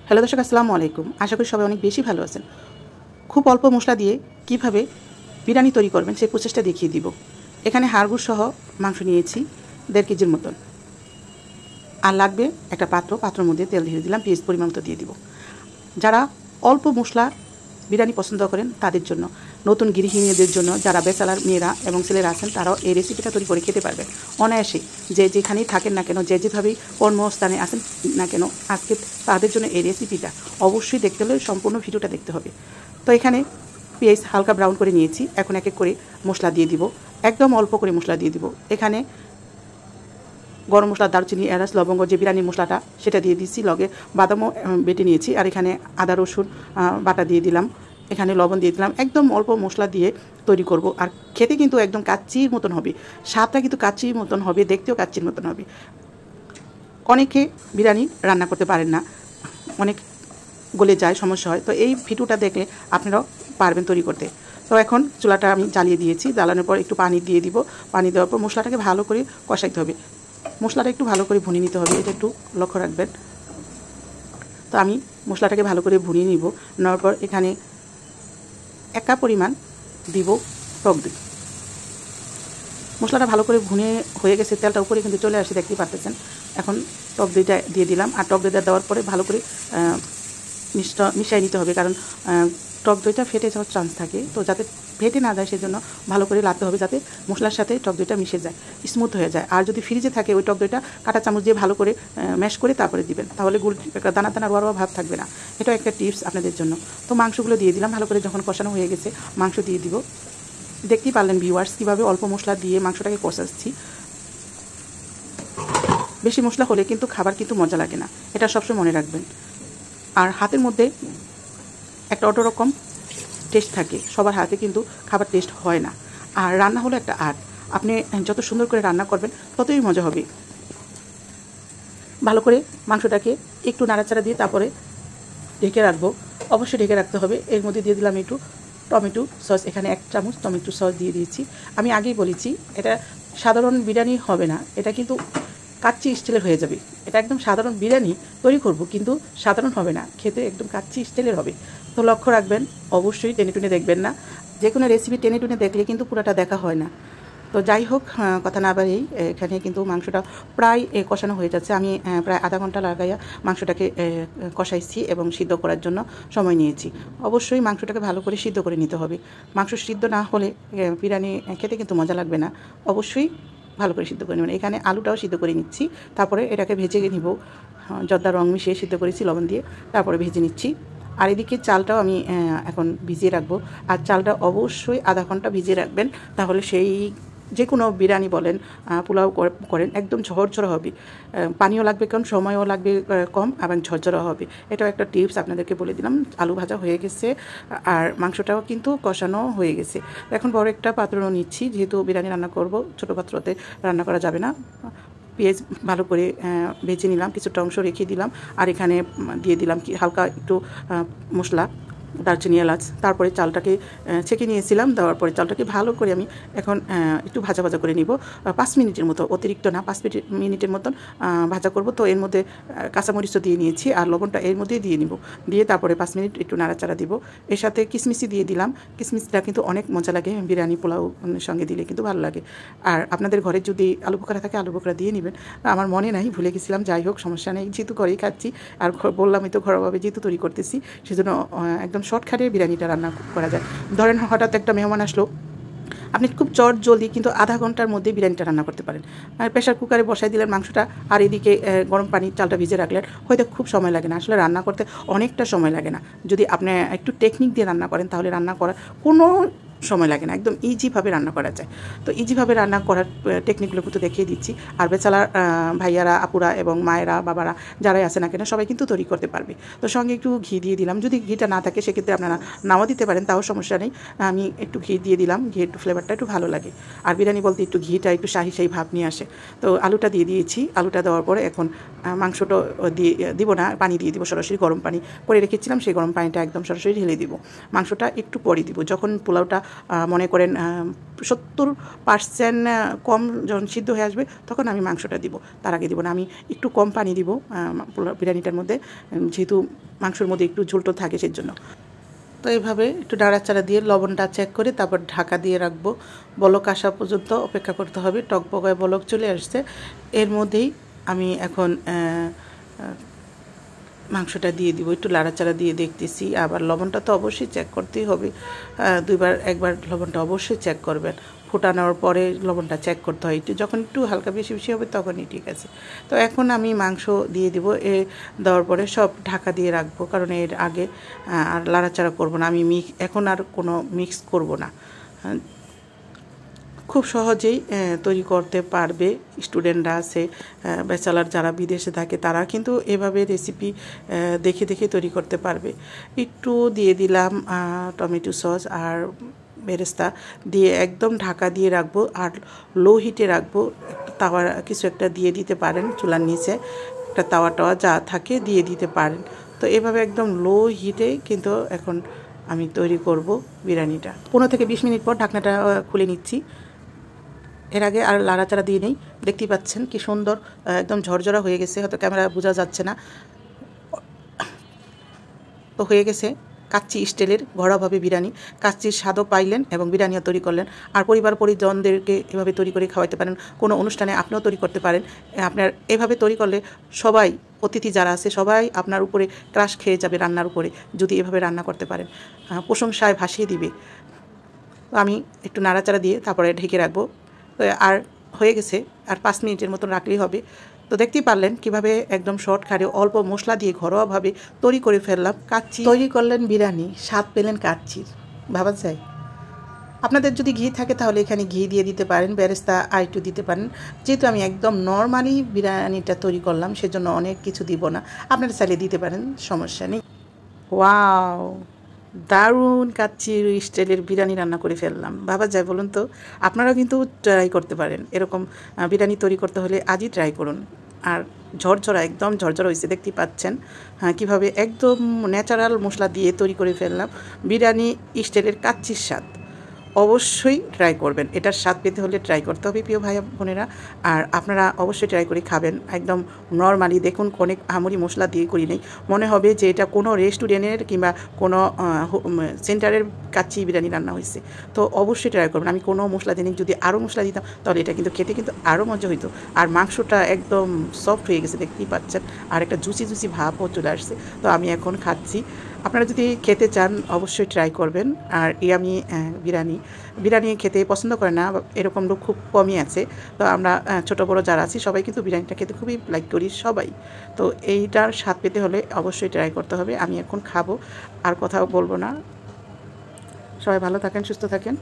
Hello দর্শক, আসসালামু আলাইকুম। আশা করি সবাই অনেক বেশি ভালো আছেন। খুব অল্প মশলা দিয়ে কিভাবে বিরিয়ানি তৈরি করবেন সেই প্রসেসটা দেখিয়ে দিব। এখানে হাড়গুড় সহ মাংস নিয়েছি 1.5 কেজির মতন। আর লাগবে একটা পাত্রের মধ্যে তেল ঢেলে দিলাম, পেঁয়াজ পরিমাণ মতো দিয়ে দিব। যারা অল্প মশলা বিরিয়ানি পছন্দ করেন তাদের জন্য, নতুন গৃহিণীদের জন্য, যারা বেচালার মেয়েরা এবং ছেলেরা আছেন তারাও এই রেসিপিটা তৈরি করে খেতে পারবেন অনায়াসে। যে যেখানেই থাকেন না কেন, যে যেভাবেই কর্মস্থানে আসেন না কেন, আজকে তাদের জন্য এই রেসিপিটা অবশ্যই দেখতে হলে সম্পূর্ণ ভিডিওটা দেখতে হবে। তো এখানে পেঁয়াজ হালকা ব্রাউন করে নিয়েছি। এখন এক এক করে মশলা দিয়ে দিব, একদম অল্প করে মশলা দিয়ে দিব। এখানে গরম মশলা, দারচিনি, এলাচ, লবঙ্গ, যে বিরিয়ানি মশলাটা সেটা দিয়ে দিচ্ছি। লগে বাদামও বেটে নিয়েছি। আর এখানে আদা রসুন বাটা দিয়ে দিলাম, এখানে লবণ দিয়ে দিলাম। একদম অল্প মশলা দিয়ে তৈরি করব। আর খেতে কিন্তু একদম কাচ্চির মতন হবে, স্বাদটা কিন্তু কাচ্চির মতন হবে, দেখতেও কাচ্চির মতন হবে। অনেকে বিরিয়ানি রান্না করতে পারেন না, অনেক গলে যায়, সমস্যা হয়। তো এই ভিডিওটা দেখলে আপনারাও পারবেন তৈরি করতে। তো এখন চুলাটা আমি জ্বালিয়ে দিয়েছি। জ্বালানোর পর একটু পানি দিয়ে দিব। পানি দেওয়ার পর মশলাটাকে ভালো করে কষাইতে হবে। মশলাটা একটু ভালো করে ভুনিয়ে নিতে হবে, এটা একটু লক্ষ্য রাখবেন। তো আমি মশলাটাকে ভালো করে ভুনিয়ে নিব। নেওয়ার পর এখানে 1 কাপ পরিমাণ দিব টক দই। মশলাটা ভালো করে ভুনে হয়ে গেছে, তেলটা উপরে কিন্তু চলে আসে, দেখতেই পারতেছেন। এখন টক দইটা দিয়ে দিলাম। আর টক দইটা দেওয়ার পরে ভালো করে মিশিয়ে নিতে হবে, কারণ টক দইটা ফেটে যাওয়ার চান্স থাকে। তো যাতে ফেটে না যায় সেজন্য ভালো করে লাতে হবে, যাতে মশলার সাথে টক দইটা মিশে যায়, স্মুথ হয়ে যায়। আর যদি ফ্রিজে থাকে ওই টক দইটা কাঁটা চামচ দিয়ে ভালো করে ম্যাশ করে তারপরে দিবেন, তাহলে দানা দানা রোয়া ভাব থাকবে না। এটাও একটা টিপস আপনাদের জন্য। তো মাংসগুলো দিয়ে দিলাম। ভালো করে যখন কষানো হয়ে গেছে মাংস দিয়ে দিব। দেখতেই পারলেন ভিউয়ার্স কীভাবে অল্প মশলা দিয়ে মাংসটাকে কষাচ্ছি। বেশি মশলা হলে কিন্তু খাবার কিন্তু মজা লাগে না, এটা সবসময় মনে রাখবেন। আর হাতের মধ্যে একটা অন্যরকম টেস্ট থাকে, সবার হাতে কিন্তু খাবার টেস্ট হয় না। আর রান্না হলো একটা আর্ট, আপনি যত সুন্দর করে রান্না করবেন ততই মজা হবে। ভালো করে মাংসটাকে একটু নাড়াচাড়া দিয়ে তারপরে ঢেকে রাখবো, অবশ্যই ঢেকে রাখতে হবে। এর মধ্যে দিয়ে দিলাম একটু টমেটো সস, এখানে 1 চামচ টমেটো সস দিয়ে দিয়েছি। আমি আগেই বলেছি এটা সাধারণ বিরিয়ানি হবে না, এটা কিন্তু কাচ্চি স্টাইলের হয়ে যাবে। এটা একদম সাধারণ বিরিয়ানি তৈরি করব, কিন্তু সাধারণ হবে না, খেতে একদম কাচ্চি স্টাইলের হবে। তো লক্ষ্য রাখবেন, অবশ্যই টেনে টুনে দেখবেন না। যে কোনো রেসিপি টেনে টুনে দেখলে কিন্তু পুরোটা দেখা হয় না। তো যাই হোক, কথা না বাড়িয়েই এখানে কিন্তু মাংসটা প্রায় কষানো হয়ে যাচ্ছে। আমি প্রায় আধা ঘন্টা লাগাইয়া মাংসটাকে কষাইছি এবং সিদ্ধ করার জন্য সময় নিয়েছি। অবশ্যই মাংসটাকে ভালো করে সিদ্ধ করে নিতে হবে। মাংস সিদ্ধ না হলে বিরিয়ানি খেতে কিন্তু মজা লাগবে না। অবশ্যই ভালো করে সিদ্ধ করে নেবেন। এখানে আলুটাও সিদ্ধ করে নিচ্ছি, তারপরে এটাকে ভেজে নিব। জর্দা রং মিশিয়ে সিদ্ধ করেছি লবণ দিয়ে, তারপরে ভেজে নিচ্ছি। আর এদিকে চালটাও আমি এখন ভিজিয়ে রাখবো। আর চালটা অবশ্যই আধা ঘন্টা ভিজিয়ে রাখবেন, তাহলে সেই যে কোনো বিরিয়ানি বলেন, পোলাও করেন, একদম ঝরঝরা হবে। পানিও লাগবে কম, সময়ও লাগবে কম, এবং ঝরঝরা হবে। এটাও একটা টিপস আপনাদেরকে বলে দিলাম। আলু ভাজা হয়ে গেছে আর মাংসটাও কিন্তু কষানো হয়ে গেছে। এখন বড় একটা পাত্র নিচ্ছি, যেহেতু বিরিয়ানি রান্না করব, ছোটো পাত্রতে রান্না করা যাবে না। পেঁয়াজ ভালো করে ভেজে নিলাম, কিছুটা অংশ রেখে দিলাম। আর এখানে দিয়ে দিলাম কি হালকা একটু মশলা, দারচিনি, এলাচ। তারপরে চালটাকে ছেঁকে নিয়েছিলাম, দেওয়ার পরে চালটাকে ভালো করে আমি এখন একটু ভাজা ভাজা করে নিব। 5 মিনিটের মতো, অতিরিক্ত না, 5 মিনিটের মতন ভাজা করব। তো এর মধ্যে কাঁচামরিচও দিয়ে নিয়েছি, আর লবণটা এর মধ্যেই দিয়ে নিব। দিয়ে তারপরে 5 মিনিট একটু নাড়াচাড়া দিব। এর সাথে কিশমিশি দিয়ে দিলাম। কিশমিশটা কিন্তু অনেক মজা লাগে, বিরিয়ানি পোলাও সঙ্গে দিলে কিন্তু ভালো লাগে। আর আপনাদের ঘরে যদি আলু বোখরা থাকে আলু বোখরা দিয়ে নেবেন। আমার মনে নাই, ভুলে গেছিলাম। যাই হোক, সমস্যা নেই, যেহেতু ঘরেই খাচ্ছি। আর বললামই তো ঘরোয়াভাবে যেহেতু তৈরি করতেছি, সেজন্য একদম শর্টকাটে বিরিয়ানিটা রান্না করা যায়। ধরেন হঠাৎ একটা মেহমান আসলো, আপনি খুব জলদি কিন্তু আধা ঘন্টার মধ্যে বিরিয়ানিটা রান্না করতে পারেন। আর প্রেশার কুকারে বসাই দিলেন মাংসটা, আর এদিকে গরম পানি চালটা ভিজে রাখলেন, হয়তো খুব সময় লাগে না। আসলে রান্না করতে অনেকটা সময় লাগে না, যদি আপনি একটু টেকনিক দিয়ে রান্না করেন, তাহলে রান্না করার কোনো সময় লাগে না, একদম ইজিভাবে রান্না করা যায়। তো ইজিভাবে রান্না করার টেকনিকগুলো কিন্তু দেখিয়ে দিচ্ছি। আর বেচালার ভাইয়ারা, আপুরা এবং মায়েরা, বাবারা যারাই আছে না কেন, সবাই কিন্তু তৈরি করতে পারবে। তো সঙ্গে একটু ঘি দিয়ে দিলাম। যদি ঘিটা না থাকে সেক্ষেত্রে আপনারা নাও দিতে পারেন, তাও সমস্যা নেই। আমি একটু ঘি দিয়ে দিলাম, ঘি একটু ফ্লেভারটা একটু ভালো লাগে। আর বিরিয়ানি বলতে একটু ঘিটা একটু শাহি শাহি ভাব নিয়ে আসে। তো আলুটা দিয়ে দিয়েছি। আলুটা দেওয়ার পরে এখন মাংসটা দিব না, পানি দিয়ে দিব সরাসরি। গরম পানি করে রেখেছিলাম, সেই গরম পানিটা একদম সরাসরি ঢেলে দিব। মাংসটা একটু পরে দিব, যখন পোলাওটা মনে করেন 70% কম যখন সিদ্ধ হয়ে আসবে তখন আমি মাংসটা দিব, তার আগে দিব না। আমি একটু কম পানি দিব বিরিয়ানিটার মধ্যে, যেহেতু মাংসের মধ্যে একটু ঝোলটো থাকে সেই জন্য। তো এইভাবে একটু নাড়াচাড়া দিয়ে লবণটা চেক করে তারপর ঢাকা দিয়ে রাখবো। বলক আসা পর্যন্ত অপেক্ষা করতে হবে। টকবগায় বলক চলে আসছে, এর মধ্যেই আমি এখন মাংসটা দিয়ে দিব। একটু নাড়াচাড়া দিয়ে দেখতেছি, আবার লবণটা তো অবশ্যই চেক করতেই হবে, একবার লবণটা অবশ্যই চেক করবেন। ফোটানোর পরে লবণটা চেক করতে হয়, যখন একটু হালকা বেশি বেশি হবে তখনই ঠিক আছে। তো এখন আমি মাংস দিয়ে দিব, দেওয়ার পরে সব ঢাকা দিয়ে রাখবো, কারণ এর আগে আর নাড়াচাড়া করবো না। আমি এখন আর কোনো মিক্স করব না। খুব সহজেই তৈরি করতে পারবে স্টুডেন্টরা আছে, ব্যাচেলার যারা বিদেশে থাকে তারা কিন্তু এভাবে রেসিপি দেখে দেখে তৈরি করতে পারবে। একটু দিয়ে দিলাম টমেটো সস আর বেরেস্তা দিয়ে একদম ঢাকা দিয়ে রাখবো, আর লো হিটে রাখবো। তাওয়া কিছু একটা দিয়ে দিতে পারেন, চুলার নিচে একটা তাওয়া টাওয়া যা থাকে দিয়ে দিতে পারেন। তো এভাবে একদম লো হিটে কিন্তু এখন আমি তৈরি করব বিরিয়ানিটা। 15 থেকে 20 মিনিট পর ঢাকনাটা খুলে নিচ্ছি। এর আগে আর লাড়াচাড়া দিয়ে নেই, দেখতেই পাচ্ছেন কি সুন্দর একদম ঝরঝরা হয়ে গেছে, হয়তো ক্যামেরা বোঝা যাচ্ছে না। তো হয়ে গেছে কাচ্চি স্টাইলের ঘরোয়াভাবে বিরিয়ানি। কাচ্চির স্বাদও পাইলেন এবং বিরিয়ানিও তৈরি করলেন, আর পরিবার পরিজনদেরকে এভাবে তৈরি করে খাওয়াতে পারেন। কোনো অনুষ্ঠানে আপনিও তৈরি করতে পারেন। আপনার এভাবে তৈরি করলে সবাই, অতিথি যারা আছে সবাই আপনার উপরে ক্রাশ খেয়ে যাবে রান্নার উপরে, যদি এভাবে রান্না করতে পারেন, প্রশংসায় ভাসিয়ে দিবে। তো আমি একটু নাড়াচাড়া দিয়ে তারপরে ঢেকে রাখবো। তো আর হয়ে গেছে, আর 5 মিনিটের মতন রাখলেই হবে। তো দেখতেই পারলেন কিভাবে একদম শর্টকাটে অল্প মশলা দিয়ে ঘরোয়াভাবে তৈরি করে ফেললাম কাচ্চি। তৈরি করলেন বিরিয়ানি, স্বাদ পেলেন কাচ্চির, ভাবা যায়। আপনাদের যদি ঘি থাকে তাহলে এখানে ঘি দিয়ে দিতে পারেন, বেরেস্তা আরেকটু দিতে পারেন। যেহেতু আমি একদম নর্মালি বিরিয়ানিটা তৈরি করলাম সেজন্য অনেক কিছু দিব না, আপনারা চাইলে দিতে পারেন, সমস্যা নেই। ওয়াও, দারুণ কাচ্চির স্টাইলের বিরিয়ানি রান্না করে ফেললাম, ভাবা যায় বলুন তো? আপনারাও কিন্তু ট্রাই করতে পারেন, এরকম বিরিয়ানি তৈরি করতে হলে আজই ট্রাই করুন। আর ঝরঝরা, একদম ঝরঝরা হয়েছে, দেখতেই পাচ্ছেন কীভাবে একদম ন্যাচারাল মশলা দিয়ে তৈরি করে ফেললাম বিরিয়ানি স্টাইলের কাচ্চির স্বাদ। অবশ্যই ট্রাই করবেন, এটার স্বাদ পেতে হলে ট্রাই করতে হবে প্রিয় ভাই বোনেরা। আর আপনারা অবশ্যই ট্রাই করে খাবেন, একদম নর্মালি। দেখুন অনেক আমরি মশলা দিয়ে করি নেই, মনে হবে যে এটা কোনো রেস্টুরেন্টের কিংবা কোনো সেন্টারের কাচ্চি বিরিয়ানি রান্না হয়েছে। তো অবশ্যই ট্রাই করবেন। আমি কোনো মশলা দিই, যদি আরও মশলা দিতাম তাহলে এটা কিন্তু খেতে কিন্তু আরও মজা হইতো। আর মাংসটা একদম সফট হয়ে গেছে, দেখতেই পাচ্ছেন, আর একটা জুসি জুসি ভাবও চলে আসছে। তো আমি এখন খাচ্ছি, আপনারা যদি খেতে চান অবশ্যই ট্রাই করবেন। আর আমি বিরিয়ানি খেতে পছন্দ করে না, এরকম লোক খুব কমই আছে। তো আমরা ছোটো বড়ো যারা আছি সবাই কিন্তু বিরিয়ানিটা খেতে খুবই লাইক করি সবাই। তো এইটার স্বাদ পেতে হলে অবশ্যই ট্রাই করতে হবে। আমি এখন খাবো, আর কথাও বলবো না। সবাই ভালো থাকেন, সুস্থ থাকেন।